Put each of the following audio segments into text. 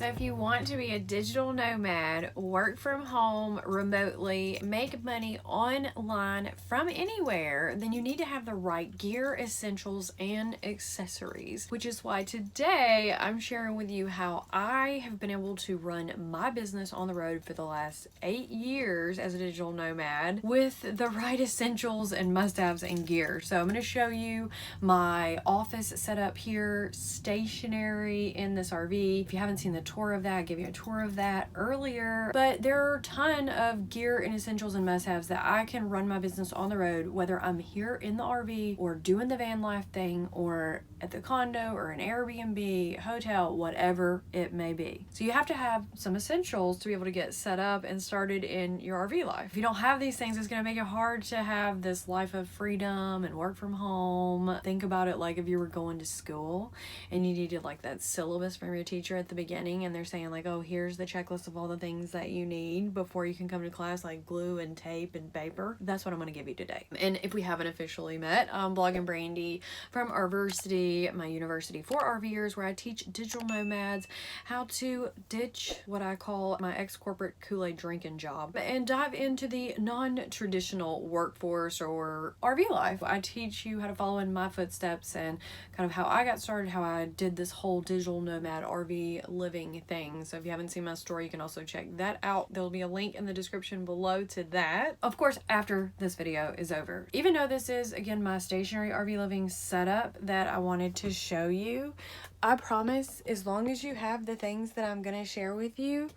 So if you want to be a digital nomad, work from home remotely, make money online from anywhere, then you need to have the right gear, essentials, and accessories, which is why today I'm sharing with you how I have been able to run my business on the road for the last 8 years as a digital nomad with the right essentials and must-haves and gear. So I'm going to show you my office setup here, stationery in this RV. If you haven't seen the tour of that, I gave you a tour of that earlier, but there are a ton of gear and essentials and must-haves that I can run my business on the road, whether I'm here in the RV or doing the van life thing or at the condo or an Airbnb, hotel, whatever it may be. So you have to have some essentials to be able to get set up and started in your RV life. If you don't have these things, it's going to make it hard to have this life of freedom and work from home. Think about it like if you were going to school and you needed like that syllabus from your teacher at the beginning and they're saying like, oh, here's the checklist of all the things that you need before you can come to class, like glue and tape and paper. That's what I'm going to give you today. And if we haven't officially met, I'm blogging Brandi from University, my university for RVers, where I teach digital nomads how to ditch what I call my ex-corporate Kool-Aid drinking job and dive into the non-traditional workforce or RV life. I teach you how to follow in my footsteps and kind of how I got started, how I did this whole digital nomad RV living thing. So if you haven't seen my story, you can also check that out. There'll be a link in the description below to that, of course, after this video is over. Even though this is, again, my stationary RV living setup that I wanted to show you, I promise, as long as you have the things that I'm going to share with you,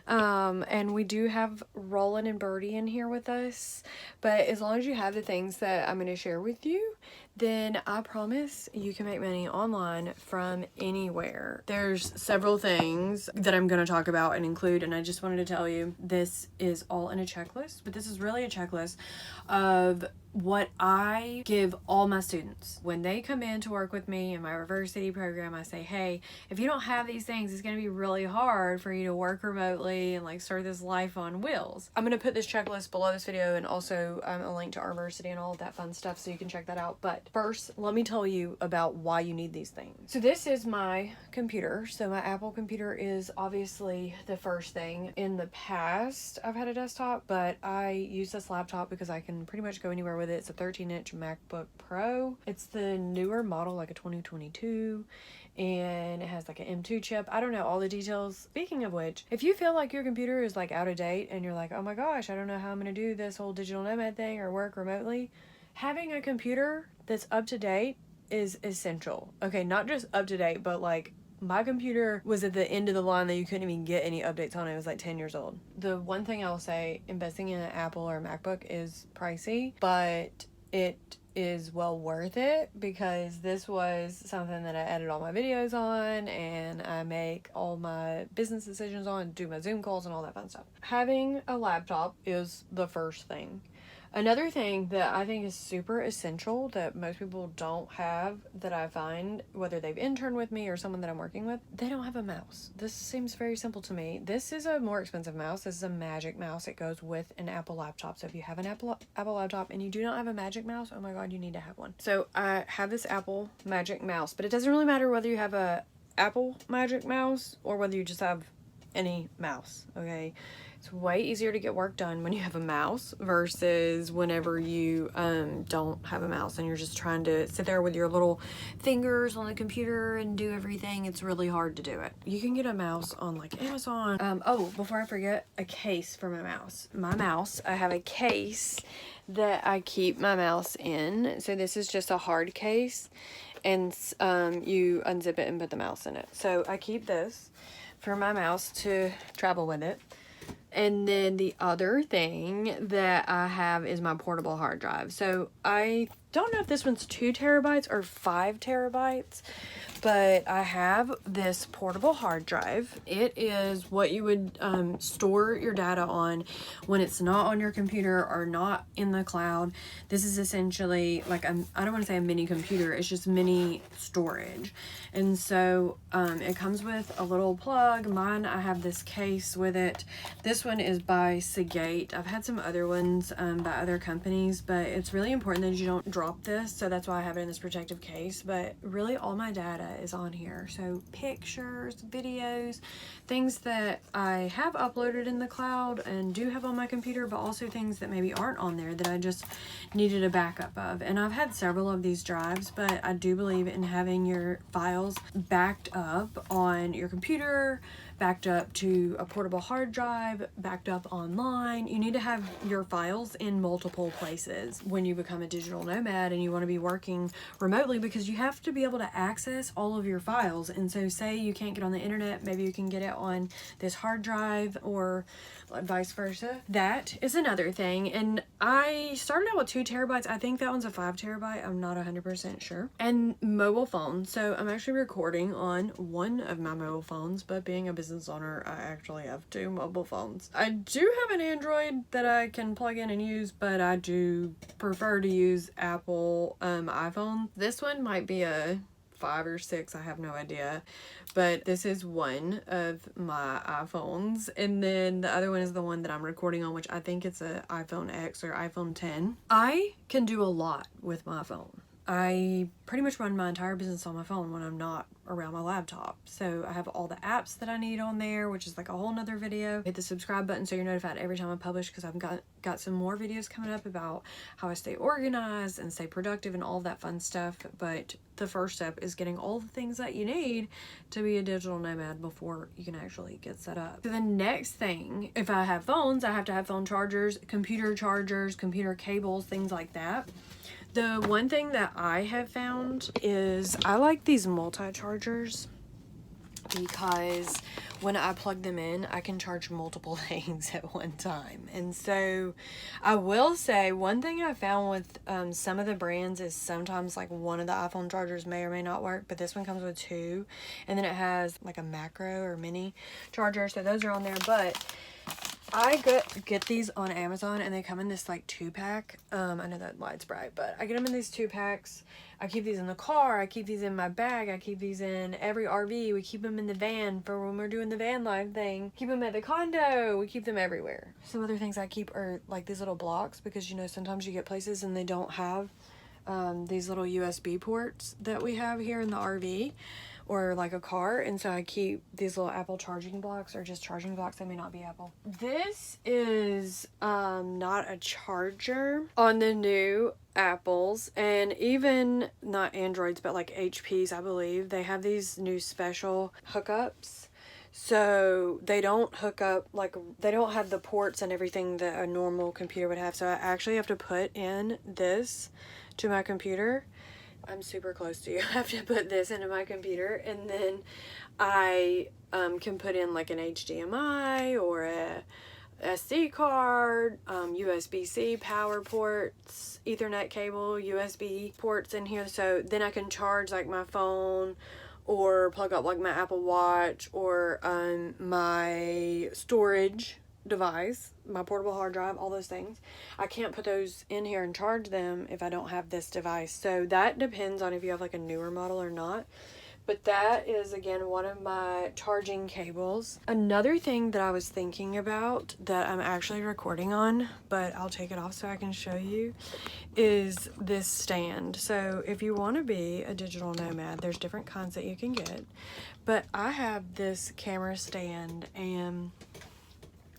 and we do have Roland and Birdie in here with us, but as long as you have the things that I'm going to share with you, then I promise you can make money online from anywhere. There's several things that I'm going to talk about and include, and I just wanted to tell you this is all in a checklist, but this is really a checklist of what I give all my students. When they come in to work with me in my University program, I say, hey, if you don't have these things, it's going to be really hard for you to work remotely and like start this life on wheels. I'm going to put this checklist below this video and also a link to our University and all of that fun stuff so you can check that out. But first, let me tell you about why you need these things. So this is my computer. So my Apple computer is obviously the first thing. In the past, I've had a desktop, but I use this laptop because I can pretty much go anywhere with it. It's a 13-inch MacBook Pro. It's the newer model, like a 2022, and it has like an M2 chip. I don't know all the details. Speaking of which, if you feel like your computer is like out of date and you're like, oh my gosh, I don't know how I'm gonna do this whole digital nomad thing or work remotely, having a computer that's up to date is essential. Okay, not just up to date, but like my computer was at the end of the line that you couldn't even get any updates on it. It was like 10 years old. The one thing I'll say, investing in an Apple or a MacBook is pricey, but it is well worth it because this was something that I edit all my videos on and I make all my business decisions on, do my Zoom calls and all that fun stuff. Having a laptop is the first thing. Another thing that I think is super essential that most people don't have, that I find, whether they've interned with me or someone that I'm working with, they don't have a mouse. This seems very simple to me. This is a more expensive mouse. This is a Magic Mouse. It goes with an Apple laptop. So if you have an Apple laptop and you do not have a Magic Mouse, oh my God, you need to have one. So I have this Apple Magic Mouse, but it doesn't really matter whether you have a Apple Magic Mouse or whether you just have any mouse, okay? It's way easier to get work done when you have a mouse versus whenever you don't have a mouse and you're just trying to sit there with your little fingers on the computer and do everything. It's really hard to do it. You can get a mouse on like Amazon. Oh, before I forget, a case for my mouse. I have a case that I keep my mouse in. So this is just a hard case and you unzip it and put the mouse in it. So I keep this for my mouse to travel with it. And then the other thing that I have is my portable hard drive. So I don't know if this one's 2 terabytes or 5 terabytes, but I have this portable hard drive. It is what you would store your data on when it's not on your computer or not in the cloud. This is essentially like I don't want to say a mini computer, it's just mini storage. And so it comes with a little plug. Mine, I have this case with it. This one is by Seagate. I've had some other ones by other companies, but it's really important that you don't drop this, so that's why I have it in this protective case. But really all my data is on here. So pictures, videos, things that I have uploaded in the cloud and do have on my computer, but also things that maybe aren't on there that I just needed a backup of. And I've had several of these drives, but I do believe in having your files backed up on your computer, backed up to a portable hard drive, backed up online. You need to have your files in multiple places when you become a digital nomad and you want to be working remotely, because you have to be able to access all of your files. And so say you can't get on the internet, maybe you can get it on this hard drive or vice versa. That is another thing. And I started out with 2 terabytes. I think that one's a 5 terabyte. I'm not 100% sure. And mobile phone. So I'm actually recording on one of my mobile phones, but being a business owner, I actually have 2 mobile phones. I do have an Android that I can plug in and use, but I do prefer to use Apple iPhone. This one might be a 5 or 6, I have no idea, but this is one of my iPhones, and then the other one is the one that I'm recording on, which I think it's a iPhone X or iPhone 10. I can do a lot with my phone. I pretty much run my entire business on my phone when I'm not around my laptop. So I have all the apps that I need on there, which is like a whole nother video. Hit the subscribe button so you're notified every time I publish, because I've got some more videos coming up about how I stay organized and stay productive and all of that fun stuff. But the first step is getting all the things that you need to be a digital nomad before you can actually get set up. So the next thing, if I have phones, I have to have phone chargers, computer cables, things like that. The one thing that I have found is I like these multi-chargers, because when I plug them in, I can charge multiple things at one time. And so I will say one thing I found with some of the brands is sometimes like one of the iPhone chargers may or may not work, but this one comes with 2, and then it has like a macro or mini charger, so those are on there. But I get these on Amazon, and they come in this like 2-pack. I know that light's bright, but I get them in these 2-packs. I keep these in the car. I keep these in my bag. I keep these in every RV. We keep them in the van for when we're doing the van life thing. Keep them at the condo. We keep them everywhere. Some other things I keep are like these little blocks, because you know sometimes you get places and they don't have these little USB ports that we have here in the RV or like a car, and so I keep these little Apple charging blocks, or just charging blocks. They may not be Apple. This is not a charger on the new Apples, and even not Androids, but like HPs, I believe they have these new special hookups. So they don't hook up, like they don't have the ports and everything that a normal computer would have. So I actually have to put in this to my computer. I'm super close to you. I have to put this into my computer, and then I can put in like an HDMI or a SD card, USB-C power ports, Ethernet cable, USB ports in here. So then I can charge like my phone, or plug up like my Apple Watch, or my storage device, my portable hard drive, all those things. I can't put those in here and charge them if I don't have this device. So that depends on if you have like a newer model or not. But that is, again, one of my charging cables. Another thing that I was thinking about that I'm actually recording on, but I'll take it off so I can show you, is this stand. So if you want to be a digital nomad, there's different kinds that you can get. But I have this camera stand, and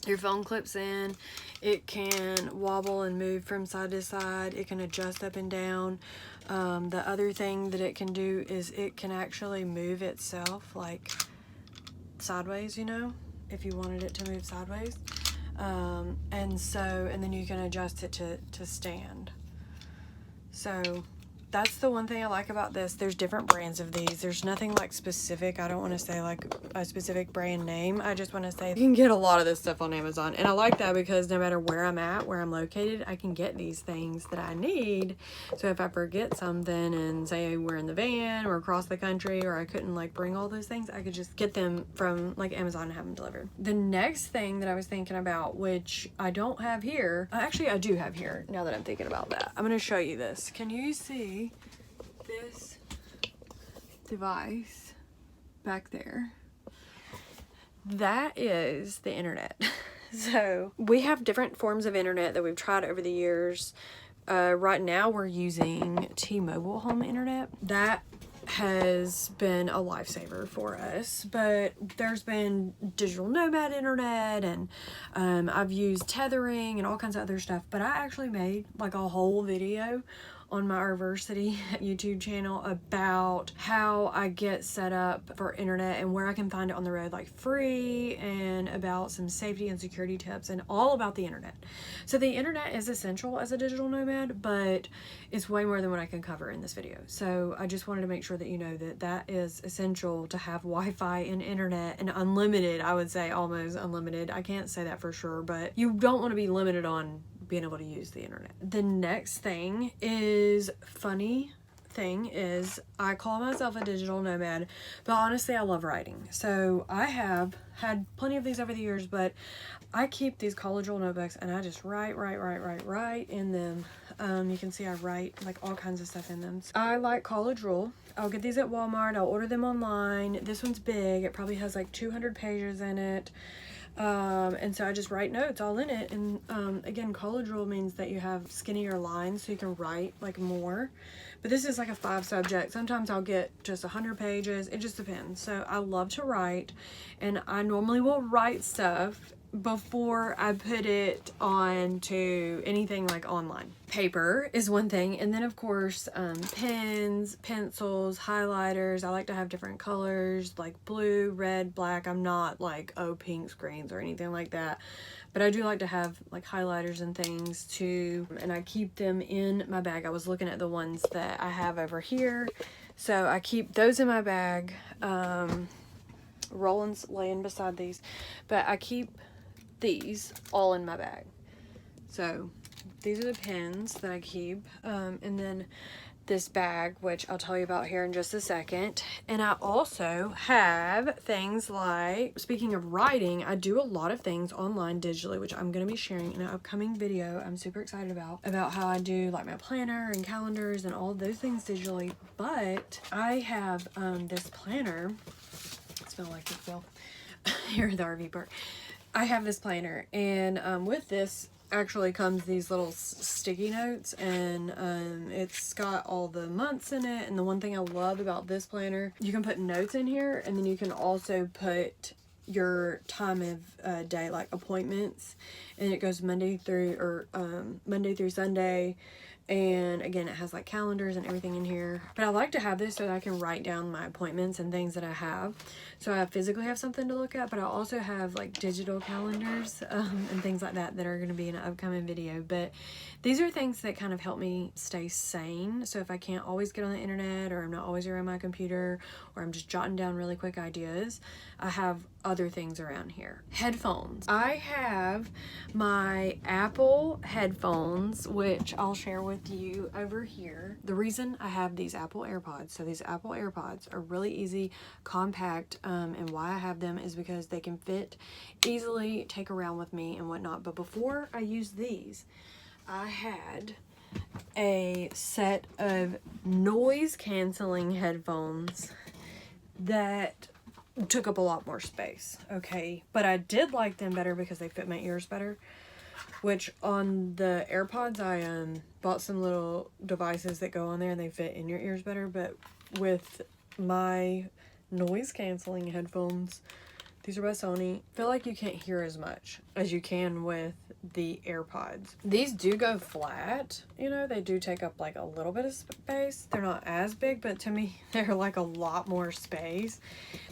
your phone clips in. It can wobble and move from side to side. It can adjust up and down. The other thing that it can do is it can actually move itself like sideways, you know, if you wanted it to move sideways. And then you can adjust it to stand. So that's the one thing I like about this. There's different brands of these. There's nothing like specific. I don't want to say like a specific brand name. I just want to say you can get a lot of this stuff on Amazon. And I like that because no matter where I'm at, where I'm located, I can get these things that I need. So if I forget something and say we're in the van or across the country, or I couldn't like bring all those things, I could just get them from like Amazon and have them delivered. The next thing that I was thinking about, which I don't have here, actually I do have here now that I'm thinking about that. I'm going to show you this. Can you see this device back there? That is the internet. So we have different forms of internet that we've tried over the years. right now we're using T-Mobile home internet. That has been a lifesaver for us, but there's been digital nomad internet, and I've used tethering and all kinds of other stuff. But I actually made like a whole video on my University YouTube channel about how I get set up for internet and where I can find it on the road, like free, and about some safety and security tips and all about the internet. So the internet is essential as a digital nomad, but it's way more than what I can cover in this video. So I just wanted to make sure that you know that that is essential to have Wi-Fi and internet, and unlimited. I would say almost unlimited. I can't say that for sure, but you don't want to be limited on being able to use the internet. The next thing is I call myself a digital nomad, but honestly I love writing. So I have had plenty of these over the years, but I keep these college rule notebooks and I just write in them. You can see I write like all kinds of stuff in them. So I like college rule. I'll get these at Walmart. I'll order them online. This one's big. It probably has like 200 pages in it. And so I just write notes all in it. And again, college rule means that you have skinnier lines so you can write like more. But this is like a 5 subject. Sometimes I'll get just 100 pages. It just depends. So I love to write, and I normally will write stuff before I put it on to anything like online. Paper is one thing, and then of course pens, pencils, highlighters. I like to have different colors like blue, red, black. I'm not like pink screens or anything like that, but I do like to have like highlighters and things too, and I keep them in my bag. I was looking at the ones that I have over here, so I keep those in my bag. Roland's laying beside these, but I keep these all in my bag. So these are the pens that I keep, and then this bag, which I'll tell you about here in just a second. And I also have things like, speaking of writing, I do a lot of things online digitally, which I'm going to be sharing in an upcoming video. I'm super excited about how I do like my planner and calendars and all of those things digitally. But I have this planner. I smell like it will here at the RV park. I have this planner, and with this actually comes these little sticky notes, and it's got all the months in it. And the one thing I love about this planner, you can put notes in here, and then you can also put your time of day, like appointments, and it goes Monday through Sunday. And again, it has like calendars and everything in here. But I like to have this so that I can write down my appointments and things that I have. So I physically have something to look at, but I also have like digital calendars and things like that that are going to be in an upcoming video. But these are things that kind of help me stay sane. So if I can't always get on the internet, or I'm not always around my computer, or I'm just jotting down really quick ideas, I have other things around here. Headphones. I have my Apple headphones, which I'll share with you over here. The reason I have these Apple AirPods, so these Apple AirPods are really easy, compact, and why I have them is because they can fit easily, take around with me and whatnot. But before I used these, I had a set of noise canceling headphones that took up a lot more space, okay? But I did like them better because they fit my ears better, which on the AirPods, I bought some little devices that go on there and they fit in your ears better. But with my noise canceling headphones, these are by Sony, I feel like you can't hear as much as you can with the AirPods. These do go flat, you know, they do take up like a little bit of space. They're not as big, but to me, they're like a lot more space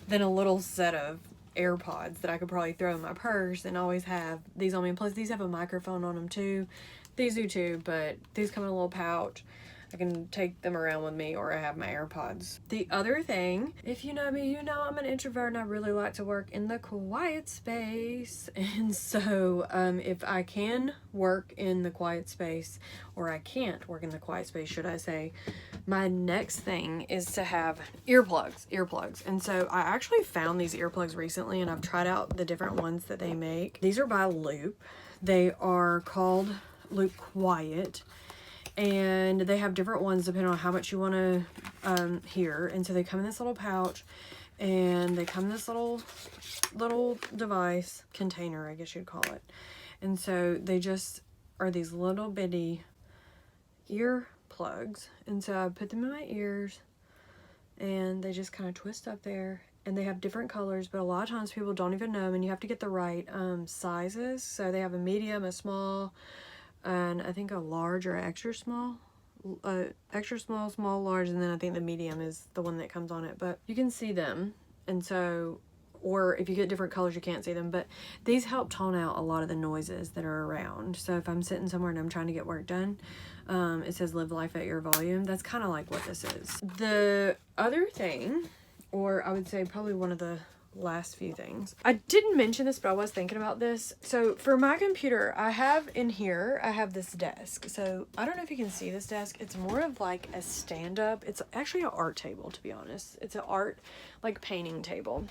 than a little set of AirPods that I could probably throw in my purse and always have these on me. Plus, these have a microphone on them too. These do too, but these come in a little pouch. I can take them around with me, or I have my AirPods. The other thing, if you know me, you know I'm an introvert and I really like to work in the quiet space. And so if I can work in the quiet space, or I can't work in the quiet space, should I say, my next thing is to have earplugs. And so I actually found these earplugs recently, and I've tried out the different ones that they make. These are by Loop. They are called Loop Quiet. And they have different ones depending on how much you want to hear. And so they come in this little pouch, and they come in this little device container, I guess you'd call it. And so they just are these little bitty ear plugs, and so I put them in my ears and they just kind of twist up there, and they have different colors, but a lot of times people don't even know them, and you have to get the right sizes. So they have a medium, a small, and I think a large or extra small. Extra small, small, large, and then I think the medium is the one that comes on it, but you can see them. And so, or if you get different colors you can't see them, but these help tone out a lot of the noises that are around. So if I'm sitting somewhere and I'm trying to get work done, it says live life at your volume. That's kind of like what this is. The other thing, or I would say probably one of the last few things, I didn't mention this, but I was thinking about this. So for my computer, I have in here, I have this desk. So I don't know if you can see this desk. It's more of like a stand-up. It's actually an art table, to be honest. It's an art, like, painting table.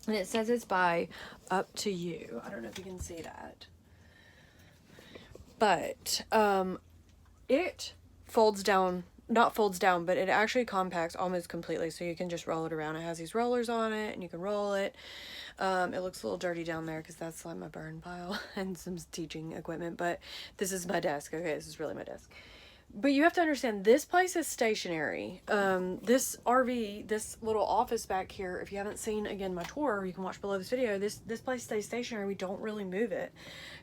And it says it's by Up to You. I don't know if you can see that. But it folds down, not folds down, but it actually compacts almost completely, so you can just roll it around. It has these rollers on it, and you can roll it. It looks a little dirty down there because that's like my burn pile and some teaching equipment, but this is my desk. Okay, this is really my desk. But you have to understand, this place is stationary. This RV, this little office back here, if you haven't seen, again, my tour, you can watch below this video. This place stays stationary. We don't really move it.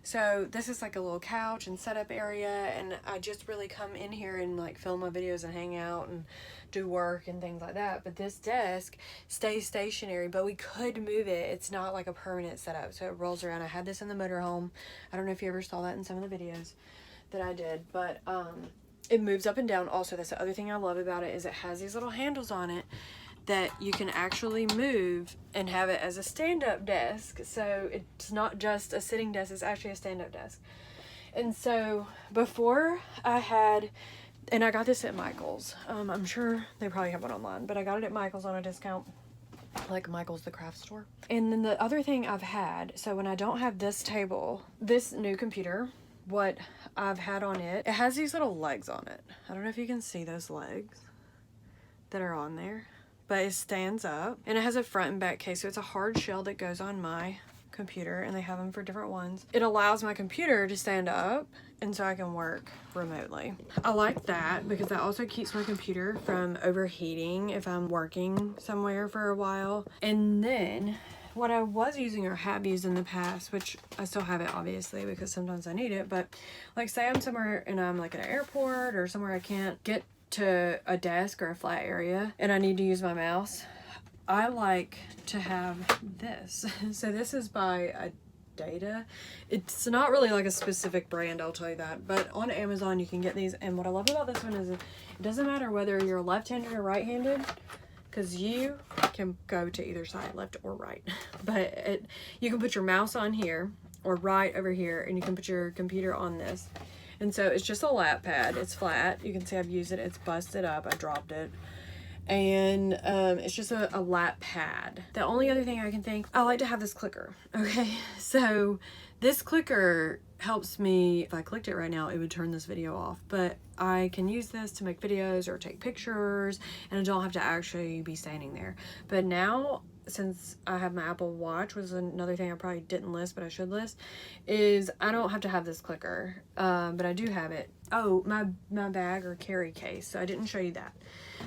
So this is like a little couch and setup area, and I just really come in here and like film my videos and hang out and do work and things like that. But this desk stays stationary, but we could move it. It's not like a permanent setup, so it rolls around. I had this in the motorhome. I don't know if you ever saw that in some of the videos that I did, but it moves up and down. Also, that's the other thing I love about it, is it has these little handles on it that you can actually move and have it as a stand-up desk. So it's not just a sitting desk, it's actually a stand-up desk. And so before I had, and I got this at Michael's. I'm sure they probably have one online, but I got it at Michael's on a discount, like Michael's the craft store. And then the other thing I've had, so when I don't have this table, this new computer, what I've had on it, it has these little legs on it. I don't know if you can see those legs that are on there, but it stands up, and it has a front and back case, so it's a hard shell that goes on my computer, and they have them for different ones. It allows my computer to stand up, and so I can work remotely. I like that because that also keeps my computer from overheating if I'm working somewhere for a while. And then what I was using, or have used in the past, which I still have it obviously because sometimes I need it, but like say I'm somewhere and I'm like at an airport or somewhere I can't get to a desk or a flat area and I need to use my mouse, I like to have this. So this is by Data. It's not really like a specific brand, I'll tell you that, but on Amazon you can get these. And what I love about this one is it doesn't matter whether you're left-handed or right-handed, because you can go to either side, left or right. But you can put your mouse on here or right over here, and you can put your computer on this. And so it's just a lap pad. It's flat. You can see I've used it. It's busted up. I dropped it. And it's just a lap pad. The only other thing I can think, I like to have this clicker. Okay, so this clicker helps me. If I clicked it right now, it would turn this video off, but I can use this to make videos or take pictures, and I don't have to actually be standing there. But now, since I have my Apple Watch, which is another thing I probably didn't list, but I should list, is I don't have to have this clicker, but I do have it. Oh, my bag or carry case, so I didn't show you that.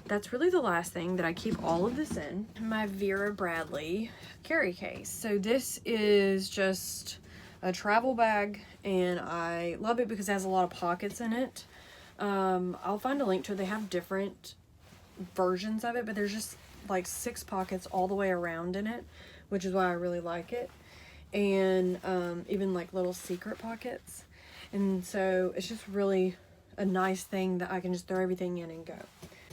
That's really the last thing that I keep all of this in. My Vera Bradley carry case. So this is just a travel bag, and I love it because it has a lot of pockets in it. I'll find a link to it. They have different versions of it, but there's just like 6 pockets all the way around in it, which is why I really like it. And even like little secret pockets. And so it's just really a nice thing that I can just throw everything in and go.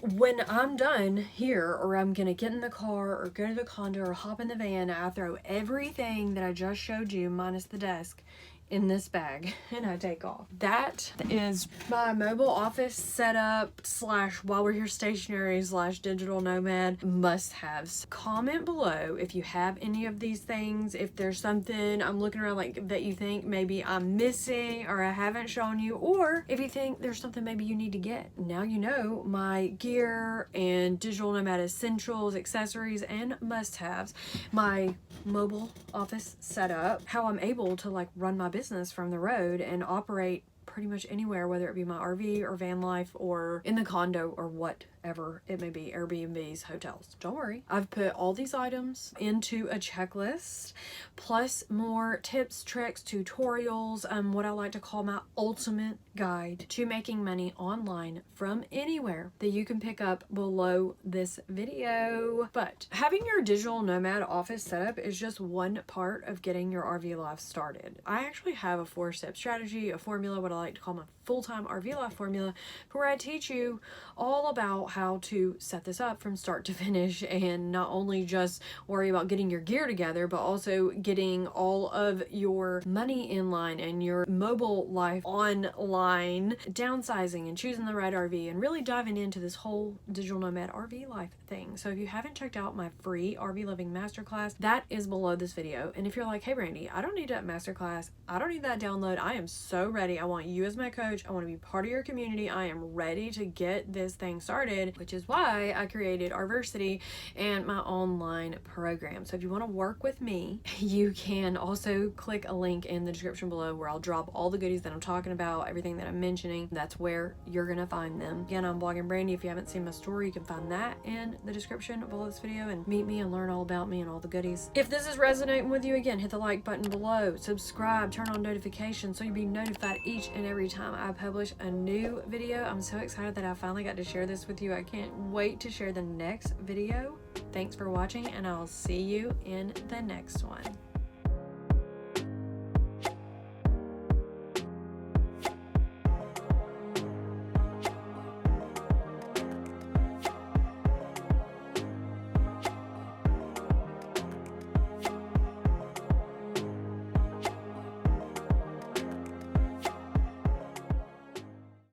When I'm done here, or I'm gonna get in the car or go to the condo or hop in the van, I throw everything that I just showed you minus the desk in this bag and I take off. That is my mobile office setup / while we're here stationary / digital nomad must-haves. Comment below if you have any of these things, if there's something I'm looking around like that you think maybe I'm missing or I haven't shown you, or if you think there's something maybe you need to get. Now you know my gear and digital nomad essentials, accessories, and must-haves, my mobile office setup, how I'm able to like run my business from the road and operate pretty much anywhere, whether it be my RV or van life or in the condo or whatever it may be, Airbnbs, hotels. Don't worry. I've put all these items into a checklist, plus more tips, tricks, tutorials, what I like to call my ultimate guide to making money online from anywhere that you can pick up below this video. But having your digital nomad office setup is just one part of getting your RV life started. I actually have a 4-step strategy, a formula, what I like to call my full-time RV life formula, where I teach you all about how to set this up from start to finish, and not only just worry about getting your gear together, but also getting all of your money in line and your mobile life online, downsizing and choosing the right RV, and really diving into this whole digital nomad RV life thing. So if you haven't checked out my free RV living masterclass, that is below this video. And if you're like, hey Brandi, I don't need that masterclass, I don't need that download, I am so ready, I want you as my coach, I want to be part of your community, I am ready to get this thing started, which is why I created Arversity and my online program. So if you want to work with me, you can also click a link in the description below where I'll drop all the goodies that I'm talking about, everything that I'm mentioning. That's where you're gonna find them. Again, I'm blogging Brandi. If you haven't seen my story, you can find that in the description below this video and meet me and learn all about me and all the goodies. If this is resonating with you, again, hit the like button below, subscribe, turn on notifications so you'll be notified each and every time I publish a new video. I'm so excited that I finally got to share this with you. I can't wait to share the next video. Thanks for watching, and I'll see you in the next one.